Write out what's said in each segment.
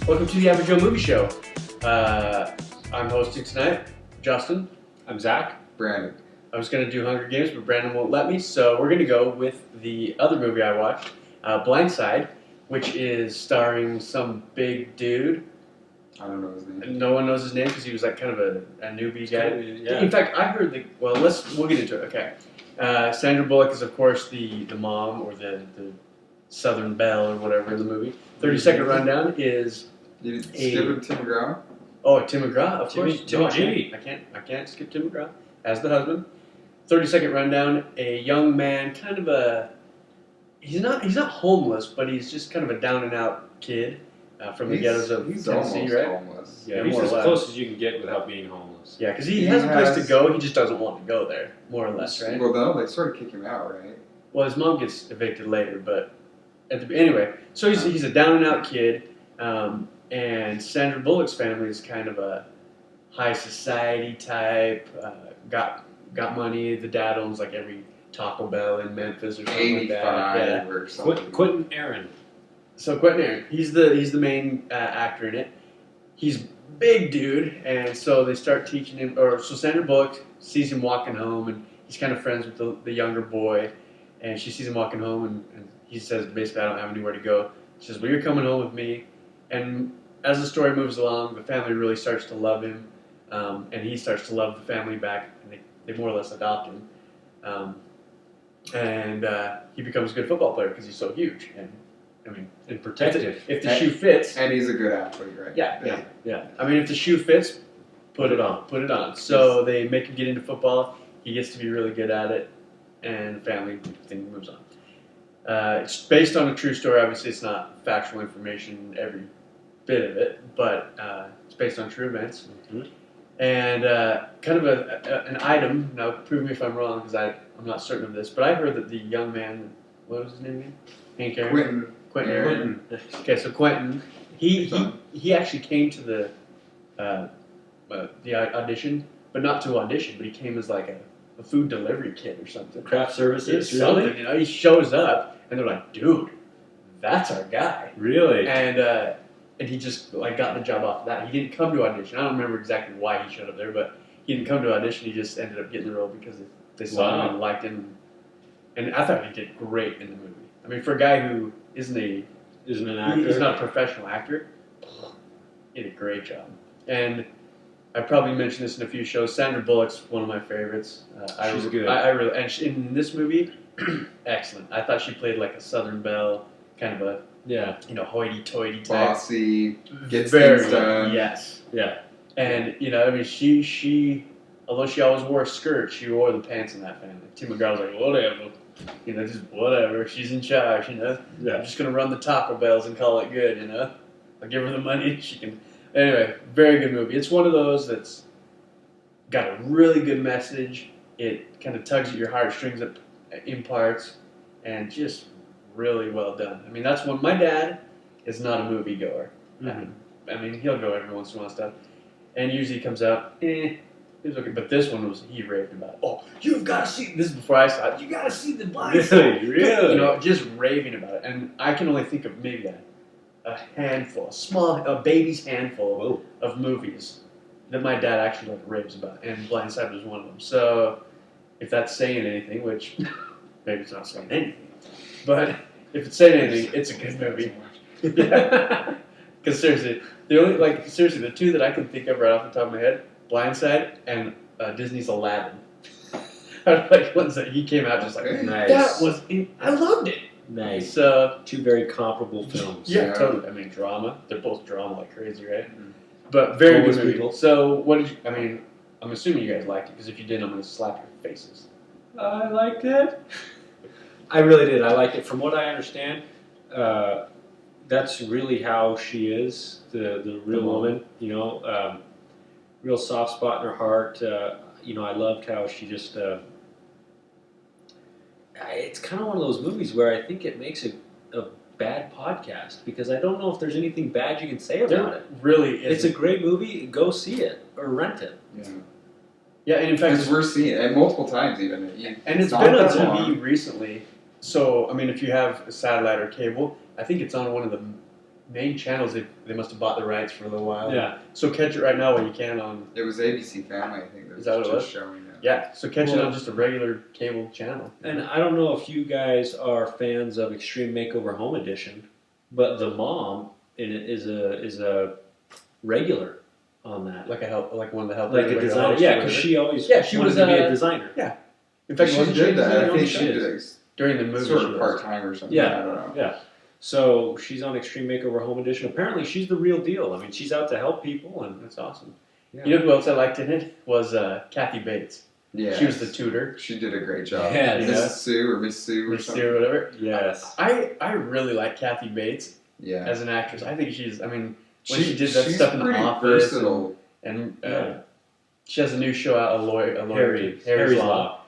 Welcome to the Average Joe Movie Show. I'm hosting tonight, Justin. I'm Zach. Brandon. I was going to do Hunger Games, but Brandon won't let me, so we're going to go with the other movie I watched, Blindside, which is starring some big dude. I don't know his name. No one knows his name because he was like kind of a newbie guy. Yeah. In fact, I heard we'll get into it. Okay. Sandra Bullock is, of course, the mom or the Southern Belle or whatever in the movie. 30-second rundown is You skip Tim McGraw? Oh, Tim McGraw, of course. Timmy. I can't skip Tim McGraw as the husband. 30-second rundown. A young man, kind of he's not homeless, but he's just kind of a down and out kid from the ghettos of Tennessee, right? Homeless. Yeah, he's as close as you can get without being homeless. Yeah, because he has a place to go. He just doesn't want to go there, more or less, right? Well, no, they sort of kick him out, right? Well, his mom gets evicted later, but anyway, so he's a down and out kid. And Sandra Bullock's family is kind of a high society type. Got money. The dad owns like every Taco Bell in Memphis or something like that. Yeah. Or something. Quinton Aaron. So Quinton Aaron, he's the main actor in it. He's big dude, and so they start teaching him. So Sandra Bullock sees him walking home, and he's kind of friends with the younger boy. And she sees him walking home, and he says basically, "I don't have anywhere to go." She says, "Well, you're coming home with me." And as the story moves along, the family really starts to love him, and he starts to love the family back, and they more or less adopt him. And he becomes a good football player because he's so huge. And I mean, And protective. if the shoe fits, And he's a good athlete, right? yeah. I mean, if the shoe fits, put it on. So they make him get into football. He gets to be really good at it, and the family thing moves on. It's based on a true story. Obviously, it's not factual information, every bit of it, but it's based on true events. Mm-hmm. And kind of an item, now prove me if I'm wrong, because I'm not certain of this, but I heard that the young man, what was his name again? Hank Aaron? Quinton Aaron. Okay, so Quinton, he actually came to the audition, but not to audition, but he came as like a food delivery kid or something. Craft services, Something, really? he shows up, and they're like, dude, that's our guy. Really? And he just got the job off of that. He didn't come to audition. I don't remember exactly why he showed up there, but he didn't come to audition. He just ended up getting the role because they saw him and liked him. And I thought he did great in the movie. I mean, for a guy who isn't an actor, he's not a professional actor, he did a great job. And I probably mentioned this in a few shows. Sandra Bullock's one of my favorites. She's good. In this movie, excellent. I thought she played like a Southern Belle, kind of a hoity-toity type. Bossy, gets things done. Yes. Yeah. And I mean, she although she always wore a skirt, she wore the pants in that family. Tim McGraw was like, whatever, just whatever. She's in charge, Yeah. I'm just gonna run the Taco Bells and call it good, I'll give her the money. She can. Anyway, very good movie. It's one of those that's got a really good message. It kind of tugs at your heartstrings in parts, and just really well done. I mean, that's one. My dad is not a movie goer. Mm-hmm. I mean, he'll go every once in a while and stuff, and usually he comes out, it was okay. But this one he raved about it. Oh, you've got to see this before I saw it. You got to see the Blindside. Really? Just raving about it. And I can only think of maybe a handful, a baby's handful of movies that my dad actually raves about, and Blindside was one of them. So if that's saying anything, which maybe it's not saying anything, but if it's saying anything, it's a good movie. Yeah. Because seriously, the two that I can think of right off the top of my head, Blindside and Disney's Aladdin, are like ones that he came out just like, nice. I loved it. Nice. So two very comparable films. Yeah, totally. I mean, drama. They're both drama like crazy, right? Mm-hmm. But very good movie. People. So what did you? I mean, I'm assuming you guys liked it because if you didn't, I'm going to slap your faces. I liked it. I really did. I liked it. From what I understand, that's really how she is, the real woman. Real soft spot in her heart. I loved how she just. It's kind of one of those movies where I think it makes a bad podcast because I don't know if there's anything bad you can say about it. Really isn't. It's a great movie. Go see it or rent it. Yeah. Yeah, and in fact, because we're seeing it multiple times even. And it's been on TV recently. So I mean, if you have a satellite or cable, I think it's on one of the main channels, they must have bought the rights for a little while. Yeah. So catch it right now while you can on. It was ABC Family, I think. Is that what it was? Showing it. Yeah. So catch it on just a regular cable channel. And I don't know if you guys are fans of Extreme Makeover Home Edition, but the mom in it is a regular on that. Like one of the helpers. Like a designer. Yeah, because she always she wanted was to be a designer. Yeah. In fact, She wasn't did she that. I on the think show? she did During the movie. sort she of was. part-time or something. Yeah. I don't know. Yeah. So she's on Extreme Makeover Home Edition. Apparently, she's the real deal. I mean, she's out to help people, and That's awesome. yeah. You know who else I liked in it was Kathy Bates. Yeah. She was the tutor. She did a great job. Yeah, Mrs. Sue or Miss Sue or Miss something. Sue or whatever. Yes. I really like Kathy Bates Yeah. as an actress. I think she's. I mean, when she did that she's stuff in the pretty office, versatile. and Yeah. she has a new show out, a lawyer, Harry's Law.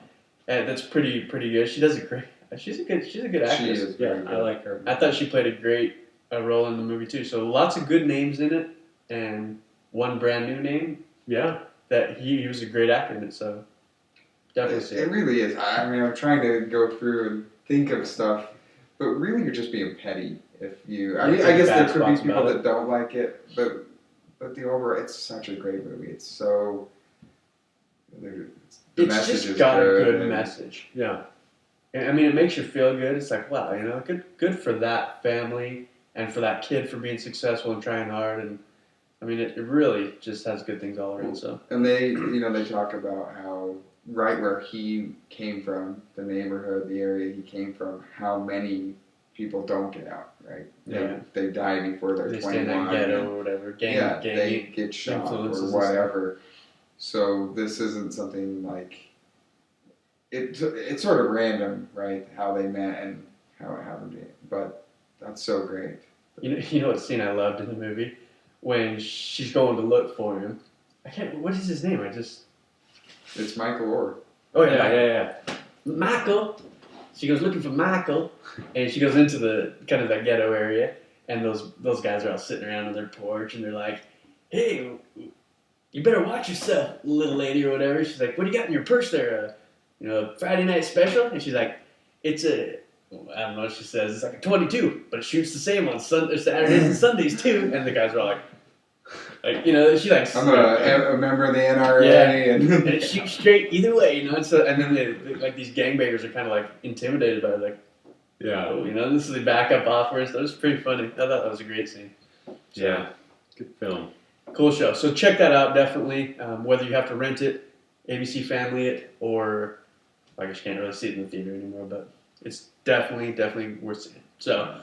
and that's pretty good. She does a great. She's a good actress. She is Yeah, very good. I like her. I thought she played a great role in the movie too. So lots of good names in it, and one brand new name Yeah. that he was a great actor in it. So definitely see It it. really is. I mean, I'm trying to go through and think of stuff, but really, you're just being petty if you. I mean, I guess there Bad could be spots people about that don't like it, but the overall, it's such a great movie. It's so. The It's message just is got a good and- message. Yeah. I mean, it makes you feel good. It's like, wow, good for that family and for that kid for being successful and trying hard. And I mean, it really just has good things all around. So And they talk about how right where he came from, the neighborhood, the area he came from, how many people don't get out, right? Yeah. They die before they're they stay in 21. that ghetto or whatever. Gang they get shot influences or and stuff. whatever. So this isn't something like it's sort of random, right? How they met and how it happened, but that's so great. You know what scene I loved in the movie when she's going to look for him. I can't. What is his name? It's Michael Orr. Oh Yeah. Michael. She goes looking for Michael, and she goes into the kind of that ghetto area, and those guys are all sitting around on their porch, and they're like, "Hey, you better watch yourself, little lady," or whatever. She's like, "What do you got in your purse there? Friday night special?" And she's like, "It's a." I don't know what she says. It's like a 22, but it shoots the same on Saturdays and Sundays too. And the guys are all like she like. I'm a member of the NRA, and it shoots straight either way, And so, and then they like these gangbangers are kind of like intimidated by it, like, Yeah. This is the backup offers. That was pretty funny. I thought that was a great scene. Yeah. Good film. Cool show. So check that out definitely. Whether you have to rent it, ABC Family it, or I guess you can't really see it in the theater anymore, but it's definitely worth seeing. So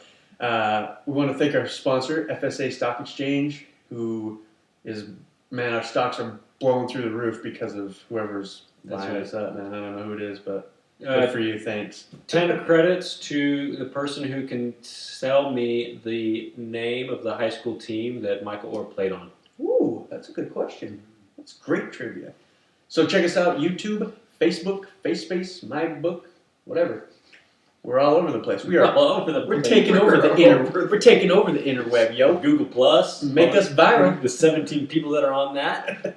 we want to thank our sponsor, FSA Stock Exchange, who is, man, our stocks are blowing through the roof because of whoever's That's buying right. us up, man. I don't know who it is, but good for you. Thanks. 10 credits to the person who can tell me the name of the high school team that Michael Orr played on. Ooh, that's a good question. That's great trivia. So check us out, YouTube, Facebook, FaceSpace, MyBook, whatever. We're all over the place. We are all over the We're place. taking over the We're taking over the interweb, yo. Google Plus. Make us viral. The 17 people that are on that.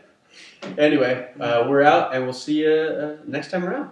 Anyway, we're out, and we'll see you next time around.